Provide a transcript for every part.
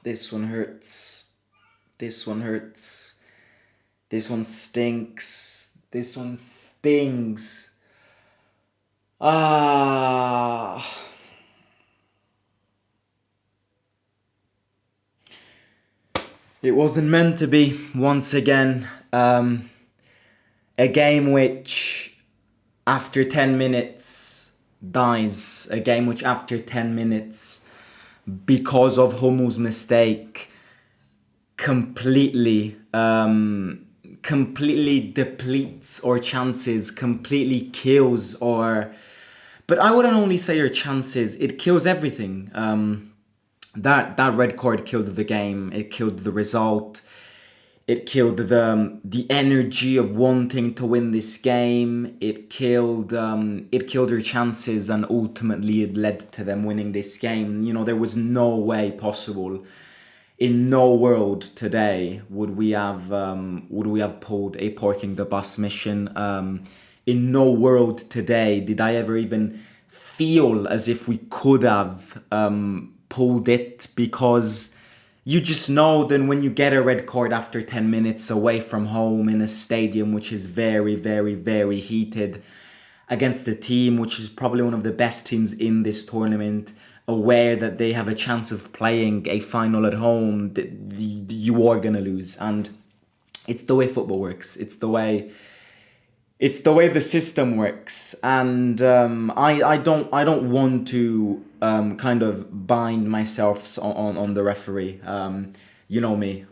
This one hurts. This one hurts. This one stinks. This one stings. Ah. It wasn't meant to be, once again. A game which, after 10 minutes, dies. A game which, after 10 minutes, because of Hummels' mistake, completely depletes our chances, completely kills our... But I wouldn't only say our chances, it kills everything. That red card killed the game, it killed the result, it killed the energy of wanting to win this game, it killed their chances, and ultimately it led to them winning this game. You know, there was no way possible, in no world today would we have pulled a parking the bus mission. In no world today did I ever even feel as if we could have pulled it, because you just know that when you get a red card after 10 minutes away from home in a stadium which is very, very, very heated, against a team which is probably one of the best teams in this tournament, aware that they have a chance of playing a final at home, you are gonna lose. And it's the way football works. It's the way the system works. And I don't want to kind of bind myself on the referee. You know me.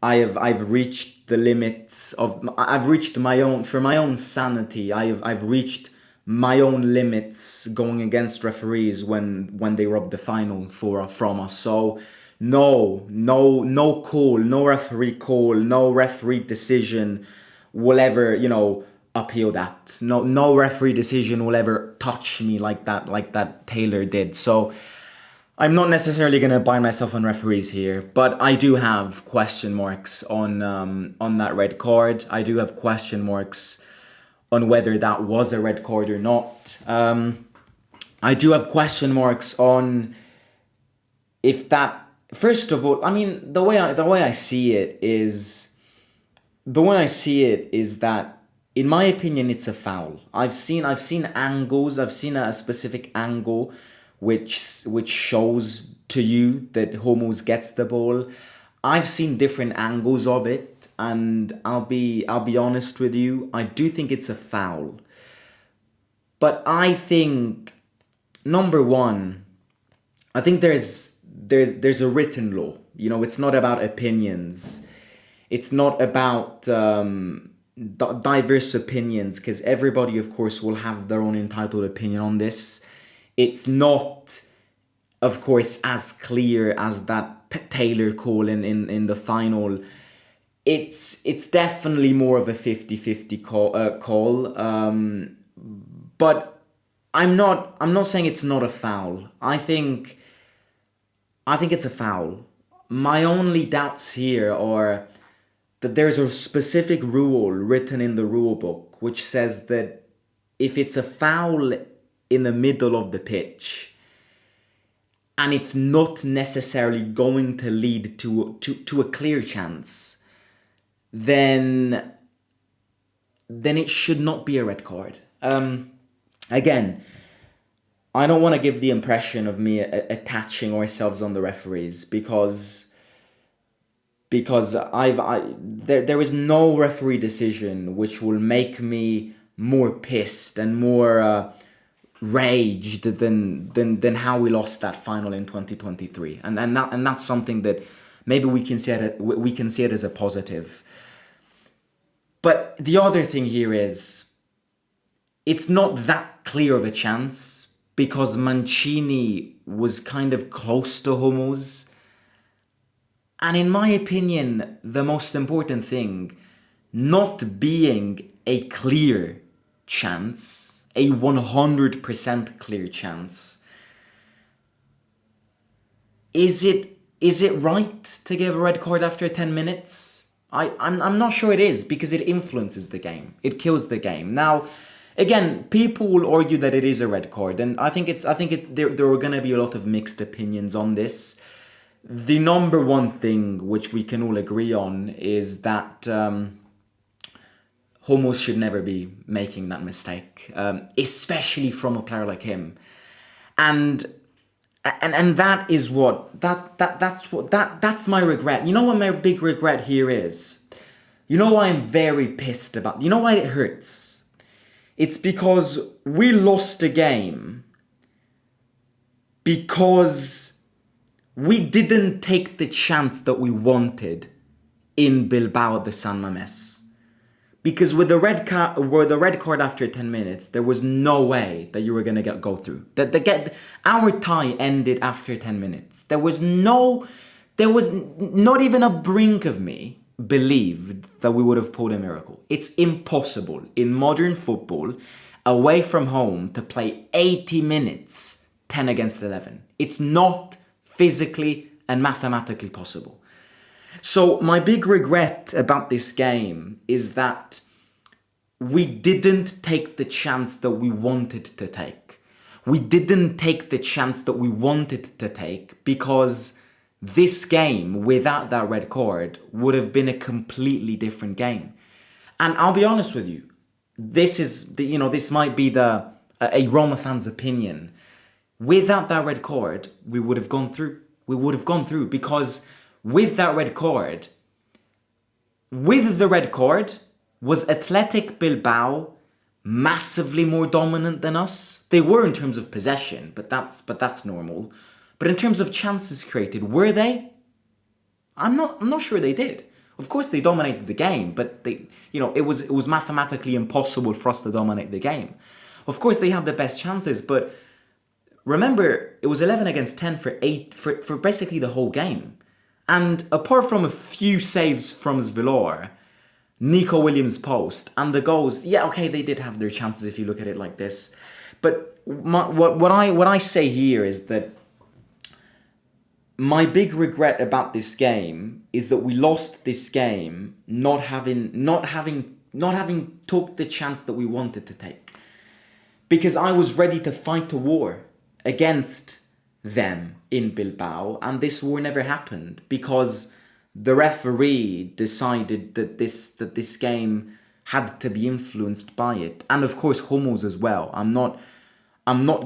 I've reached the limits of... I've reached my own... For my own sanity, I've reached my own limits going against referees when they robbed the final from us. So no call, no referee call, no referee decision will ever, appeal that. No referee decision will ever touch me like that Taylor did. So I'm not necessarily gonna bind myself on referees here, but I do have question marks on that red card. I do have question marks on whether that was a red card or not. I do have question marks on if that... First of all, I mean, the way I see it is that, in my opinion, it's a foul. I've seen angles. I've seen a specific angle which shows to you that Hummels gets the ball. I've seen different angles of it, and I'll be honest with you, I do think it's a foul. But I think, number one, I think there's a written law. It's not about opinions. It's not about diverse opinions, because everybody, of course, will have their own entitled opinion on this. It's not, of course, as clear as that Taylor call in the final. It's definitely more of a 50-50 call. But I'm not saying it's not a foul. I think it's a foul. My only doubts here are that there's a specific rule written in the rule book which says that if it's a foul in the middle of the pitch and it's not necessarily going to lead to a clear chance, then it should not be a red card. Again, I don't want to give the impression of me attaching ourselves on the referees, because there is no referee decision which will make me more pissed and more raged than how we lost that final in 2023, and that's something that maybe we can see it as a positive. But the other thing here is, it's not that clear of a chance, because Mancini was kind of close to Hummels. And in my opinion, the most important thing, not being a clear chance, a 100% clear chance, is it right to give a red card after 10 minutes? I'm not sure it is, because it influences the game. It kills the game. Now, Again, people will argue that it is a red card, and there are gonna be a lot of mixed opinions on this. The number one thing which we can all agree on is that Hummels should never be making that mistake, especially from a player like him. And that is that's my regret. You know what my big regret here is? You know why I'm very pissed about? You know why it hurts? It's because we lost a game because we didn't take the chance that we wanted in Bilbao at the San Mamés. Because with the red card after 10 minutes, there was no way that you were gonna go through. Our tie ended after 10 minutes. There was not even a brink of me believed that we would have pulled a miracle. It's impossible in modern football, away from home, to play 80 minutes, 10 against 11. It's not physically and mathematically possible. So my big regret about this game is that we didn't take the chance that we wanted to take. We didn't take the chance that we wanted to take because this game, without that red card, would have been a completely different game. And I'll be honest with you, this might be a Roma fan's opinion. Without that red card, we would have gone through. We would have gone through because with the red card, was Athletic Bilbao massively more dominant than us? They were in terms of possession, but that's normal. But in terms of chances created, were they? I'm not sure they did. Of course they dominated the game, but it was mathematically impossible for us to dominate the game. Of course they had the best chances, but remember, it was 11 against 10 for basically the whole game. And apart from a few saves from Zvilor, Nico Williams' post, and the goals, yeah, okay, they did have their chances if you look at it like this. But what I say here is that my big regret about this game is that we lost this game not having took the chance that we wanted to take. Because I was ready to fight a war against them in Bilbao, and this war never happened because the referee decided that this game had to be influenced by it, and of course Hummels as well. I'm not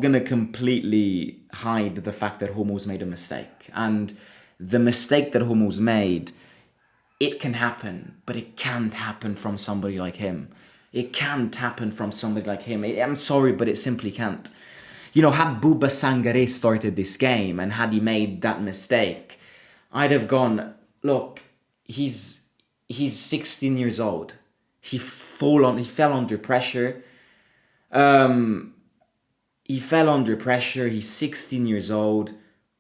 gonna completely hide the fact that Hummels made a mistake, and the mistake that Hummels made, it can happen, but it can't happen from somebody like him. It can't happen from somebody like him. I'm sorry, but it simply can't. Had Bouba Sangaré started this game and had he made that mistake, I'd have gone, look, he's 16 years old. He fell under pressure. He's 16 years old.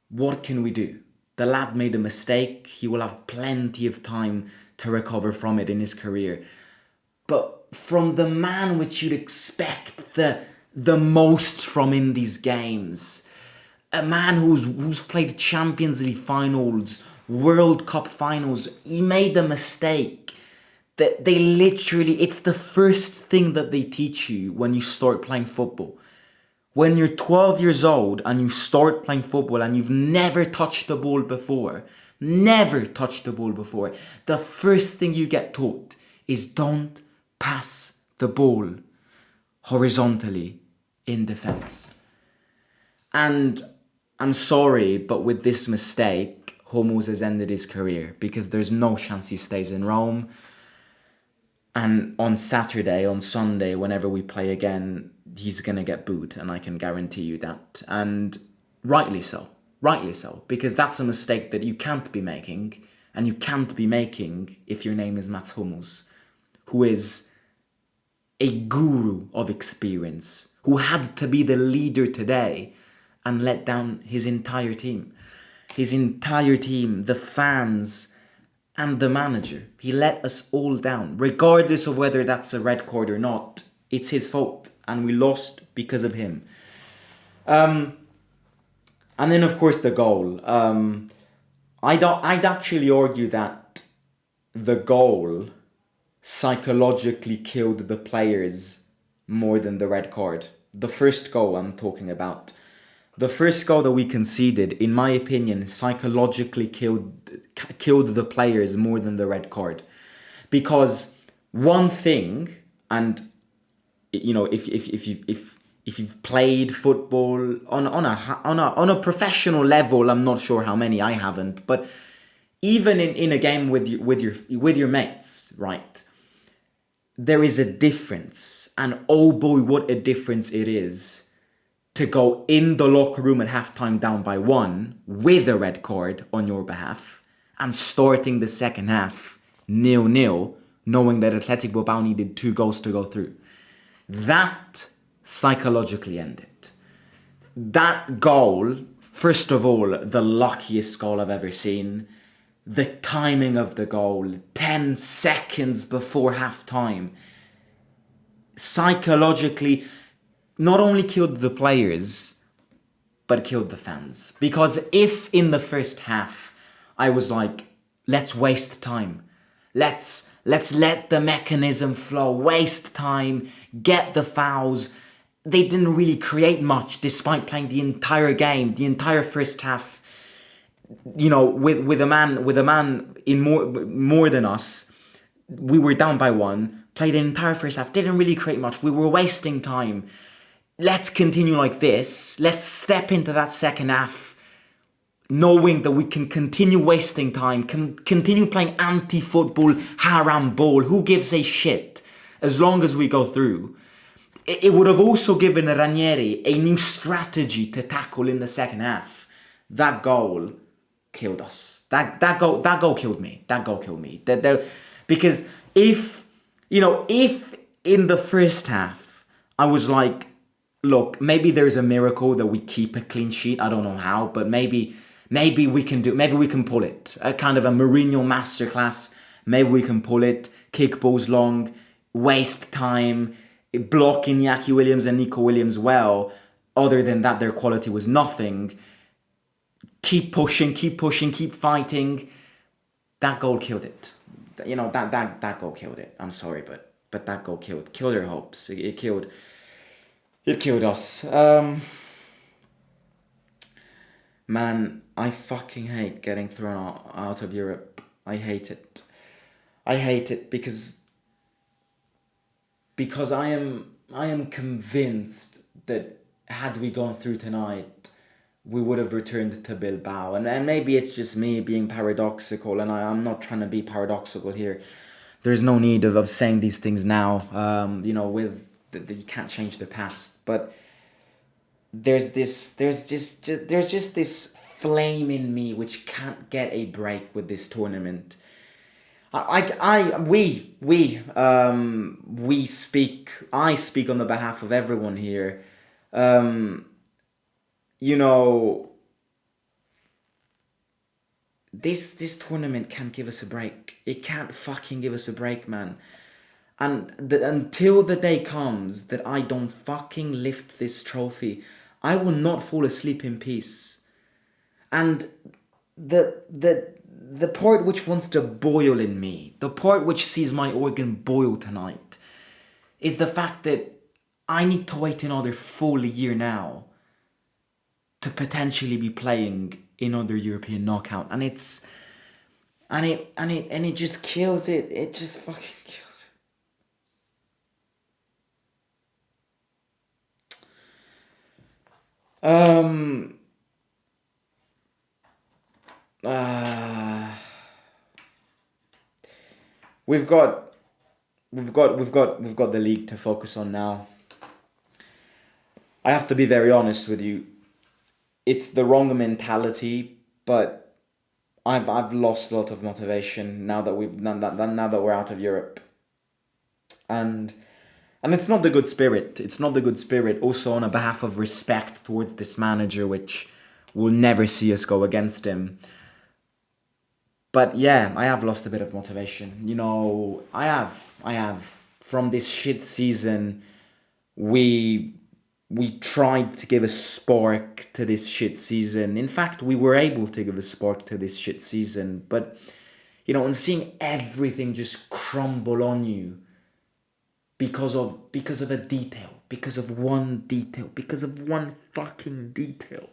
What can we do? The lad made a mistake. He will have plenty of time to recover from it in his career. But from the man which you'd expect the most from in these games, a man who's played Champions League finals, World Cup finals, he made a mistake that it's the first thing that they teach you when you start playing football. When you're 12 years old and you start playing football and you've never touched the ball before, the first thing you get taught is don't pass the ball horizontally in defense. And I'm sorry, but with this mistake, Hummels has ended his career because there's no chance he stays in Rome. And on Sunday, whenever we play again, he's going to get booed, and I can guarantee you that. And rightly so, because that's a mistake that you can't be making, and you can't be making if your name is Mats Hummels, who is a guru of experience, who had to be the leader today and let down his entire team. The fans, and the manager. He let us all down. Regardless of whether that's a red card or not, it's his fault, and we lost because of him. And then, of course, the goal. I'd actually argue that the goal psychologically killed the players more than the red card. The first goal I'm talking about. The first goal that we conceded, in my opinion, psychologically killed the players more than the red card. Because one thing, and you know, if you've played football on a professional level, I'm not sure how many, I haven't, but even in a game with your mates, right? There is a difference, and oh boy, what a difference it is to go in the locker room at halftime down by 1 with a red card on your behalf and starting the second half 0-0, knowing that Athletic Bilbao needed 2 goals to go through. That psychologically ended. That goal, first of all, the luckiest goal I've ever seen. The timing of the goal, 10 seconds before halftime, psychologically not only killed the players, but killed the fans. Because if in the first half I was like, let's waste time, let's let the mechanism flow, waste time, get the fouls, they didn't really create much despite playing the entire game, the entire first half. You know, with a man in more than us, we were down by 1, played the entire first half, didn't really create much, we were wasting time. Let's continue like this. Let's step into that second half knowing that we can continue wasting time, can continue playing anti-football, haram ball, who gives a shit, as long as we go through. It would have also given Ranieri a new strategy to tackle in the second half. That goal killed us. That goal killed me. That goal killed me. Because if in the first half I was like, look, maybe there's a miracle that we keep a clean sheet. I don't know how, but maybe we can pull it. A kind of a Mourinho masterclass. Maybe we can pull it. Kick balls long, waste time, block Iñaki Williams and Nico Williams well. Other than that, their quality was nothing. Keep pushing, keep fighting. That goal killed it. You know, that goal killed it. I'm sorry, but that goal killed their hopes. It killed us. Man, I fucking hate getting thrown out of Europe. I hate it. I hate it because I am convinced that had we gone through tonight, we would have returned to Bilbao. And maybe it's just me being paradoxical, and I'm not trying to be paradoxical here. There's no need of saying these things now. You can't change the past, but there's just this flame in me which can't get a break with this tournament. I speak on the behalf of everyone here. This tournament can't give us a break. It can't fucking give us a break, man. And until the day comes that I don't fucking lift this trophy, I will not fall asleep in peace. And the part which wants to boil in me, the part which sees my organ boil tonight, is the fact that I need to wait another full year now to potentially be playing another European knockout, and it just kills it. It just fucking kills it. We've got the league to focus on now. I have to be very honest with you. It's the wrong mentality, but I've lost a lot of motivation now that we're out of Europe, and it's not the good spirit. It's not the good spirit. Also, on a behalf of respect towards this manager, which will never see us go against him. But yeah, I have lost a bit of motivation. You know, I have from this shit season. We tried to give a spark to this shit season. In fact, we were able to give a spark to this shit season. But, and seeing everything just crumble on you because of a detail, because of one detail, because of one fucking detail.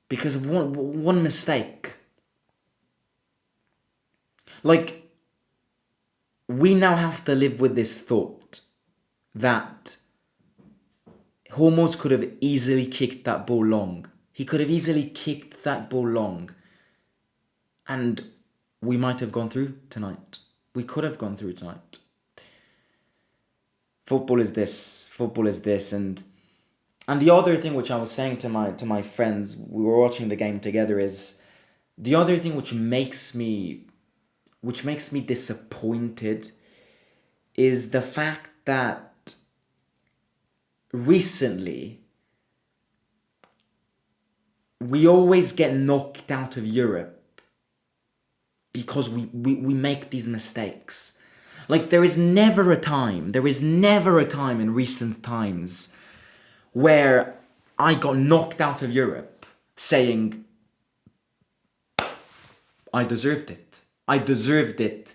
Because of one mistake. Like, we now have to live with this thought that Hummels could have easily kicked that ball long. He could have easily kicked that ball long. And we might have gone through tonight. We could have gone through tonight. Football is this. Football is this. And the other thing which I was saying to my friends, we were watching the game together, is the other thing which makes me disappointed is the fact that recently we always get knocked out of Europe because we make these mistakes. Like, there is never a time in recent times where I got knocked out of Europe saying, I deserved it. I deserved it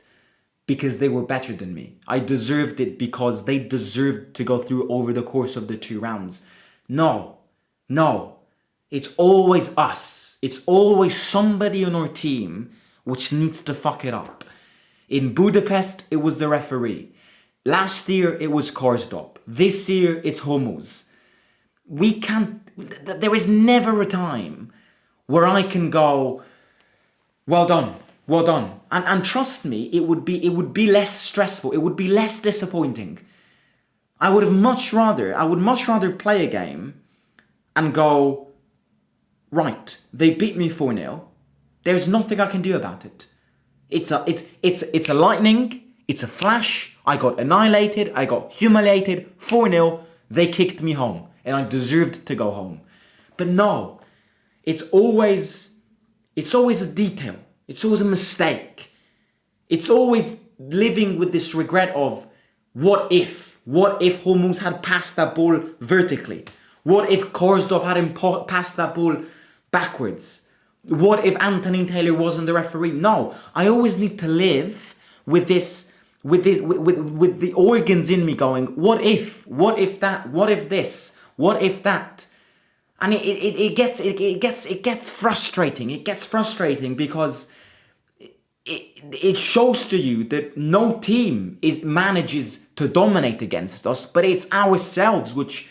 because they were better than me. I deserved it because they deserved to go through over the course of the 2 rounds. No. It's always us. It's always somebody on our team which needs to fuck it up. In Budapest, it was the referee. Last year, it was Karsdorp. This year, it's Hummels. There is never a time where I can go, well done. And trust me, it would be less stressful. It would be less disappointing. I would much rather play a game and go, right, they beat me 4-0. There's nothing I can do about it. It's a lightning, it's a flash, I got annihilated, I got humiliated, 4-0, they kicked me home, and I deserved to go home. But no, it's always a detail, it's always a mistake. It's always living with this regret of, what if Hummels had passed that ball vertically? What if Karsdorp had passed that ball backwards? What if Anthony Taylor wasn't the referee? No, I always need to live with this, with the organs in me going, what if that, what if this, what if that? And it gets frustrating. It gets frustrating because it shows to you that no team manages to dominate against us, but it's ourselves which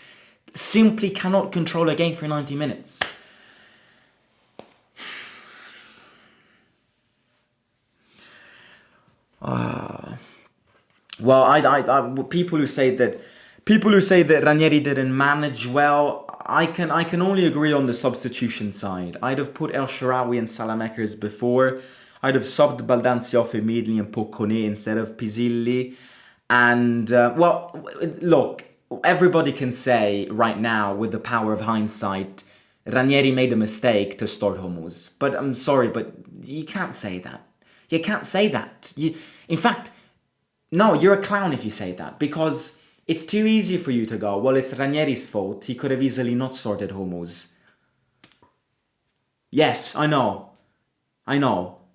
simply cannot control a game for 90 minutes. Well, people who say that Ranieri didn't manage well, I can only agree on the substitution side. I'd have put El Shaarawy and Salamakers before. I'd have subbed Baldanzi off immediately and put Kone instead of Pisilli. And look, everybody can say right now, with the power of hindsight, Ranieri made a mistake to start Hummels. But I'm sorry, but you can't say that. You can't say that. In fact, no, you're a clown if you say that, because it's too easy for you to go, well, it's Ranieri's fault. He could have easily not started Hummels. Yes, I know,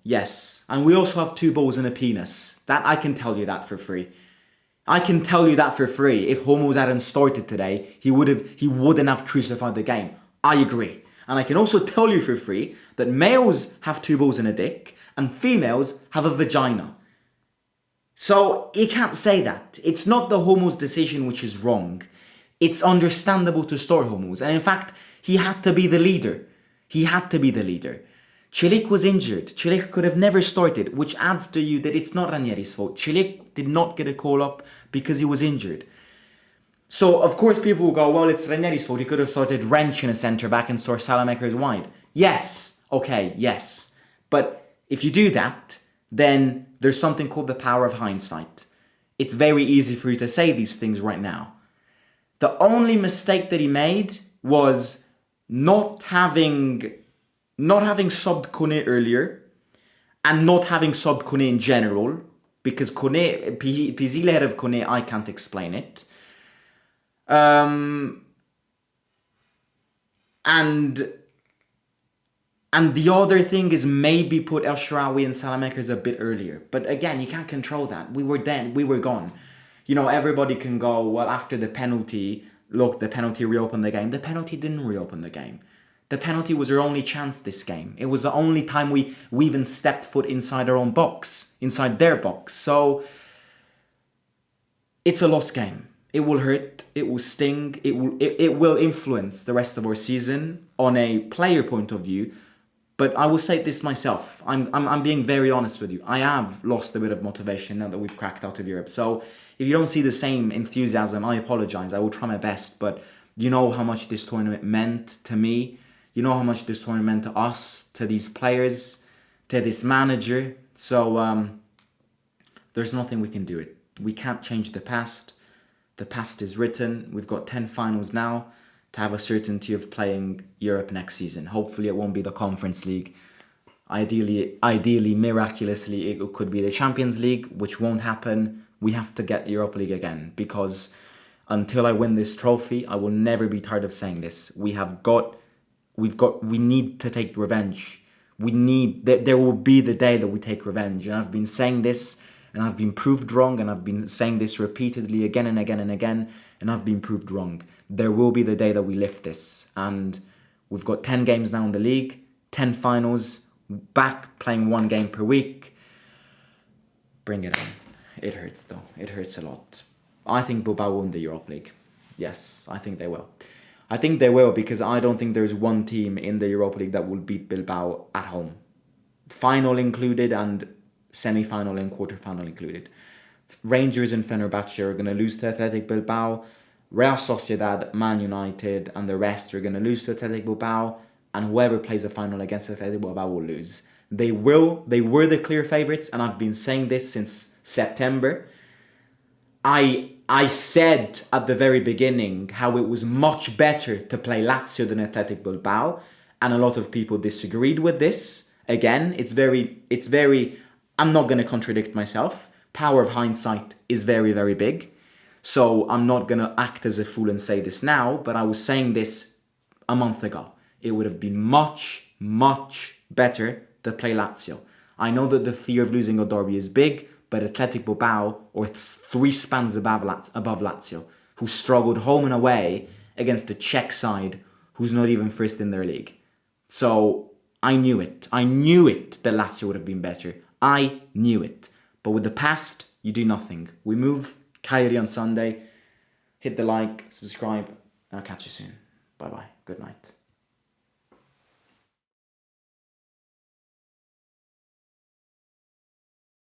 yes. And we also have 2 balls and a penis. That I can tell you that for free. I can tell you that for free. If Hummels hadn't started today, he wouldn't have crucified the game. I agree. And I can also tell you for free that males have 2 balls and a dick, and females have a vagina. So you can't say that. It's not the Hummels decision which is wrong. It's understandable to start Hummels. And in fact, he had to be the leader. Cilic was injured. Cilic could have never started, which adds to you that it's not Ranieri's fault. Cilic did not get a call up because he was injured. So, of course, people will go, well, it's Ranieri's fault. He could have started Wrench in a centre-back and started Salamakers wide. Yes. Okay, yes. But if you do that, then there's something called the power of hindsight. It's very easy for you to say these things right now. The only mistake that he made was not having subbed Kone earlier, and not having subbed Kone in general, because Pisilli ahead of Kone, I can't explain it. And And the other thing is maybe put El Shaarawy and Salamakers a bit earlier. But again, you can't control that. We were then, we were gone. You know, everybody can go, well, after the penalty, look, the penalty reopened the game. The penalty didn't reopen the game. The penalty was our only chance this game. It was the only time we even stepped foot inside our own box, inside their box. So it's a lost game. It will hurt. It will sting. It will influence the rest of our season on a player point of view. But I will say this myself. I'm being very honest with you. I have lost a bit of motivation now that we've cracked out of Europe. So if you don't see the same enthusiasm, I apologize. I will try my best. But you know how much this tournament meant to me. You know how much this tournament meant to us, to these players, to this manager. So there's nothing we can do. We can't change the past. The past is written. We've got 10 finals now to have a certainty of playing Europe next season. Hopefully it won't be the Conference League. Ideally, miraculously, it could be the Champions League, which won't happen. We have to get Europa League again, because until I win this trophy, I will never be tired of saying this. We need to take revenge. There will be the day that we take revenge. And I've been saying this, and I've been proved wrong, and I've been saying this repeatedly again and again and again, and I've been proved wrong. There will be the day that we lift this. And we've got 10 games now in the league, 10 finals, back playing 1 game per week. Bring it on. It hurts though. It hurts a lot. I think Bilbao will win the Europa League. Yes, I think they will. I think they will, because I don't think there's one team in the Europa League that will beat Bilbao at home. Final included and semi-final and quarter-final included. Rangers and Fenerbahce are going to lose to Athletic Bilbao. Real Sociedad, Man United and the rest are going to lose to Athletic Bilbao. And whoever plays the final against Athletic Bilbao will lose. They were the clear favourites, and I've been saying this since September. I said at the very beginning how it was much better to play Lazio than Athletic Bilbao, and a lot of people disagreed with this. Again, it's very, I'm not going to contradict myself. Power of hindsight is very, very big. So I'm not going to act as a fool and say this now, but I was saying this a month ago. It would have been much, much better to play Lazio. I know that the fear of losing a derby is big, but Athletic Bilbao are 3 spans above Lazio, who struggled home and away against the Czech side, who's not even first in their league. So I knew it. I knew it that Lazio would have been better. I knew it. But with the past, you do nothing. We move. Kyrie on Sunday. Hit the like, subscribe, and I'll catch you soon. Bye-bye. Good night.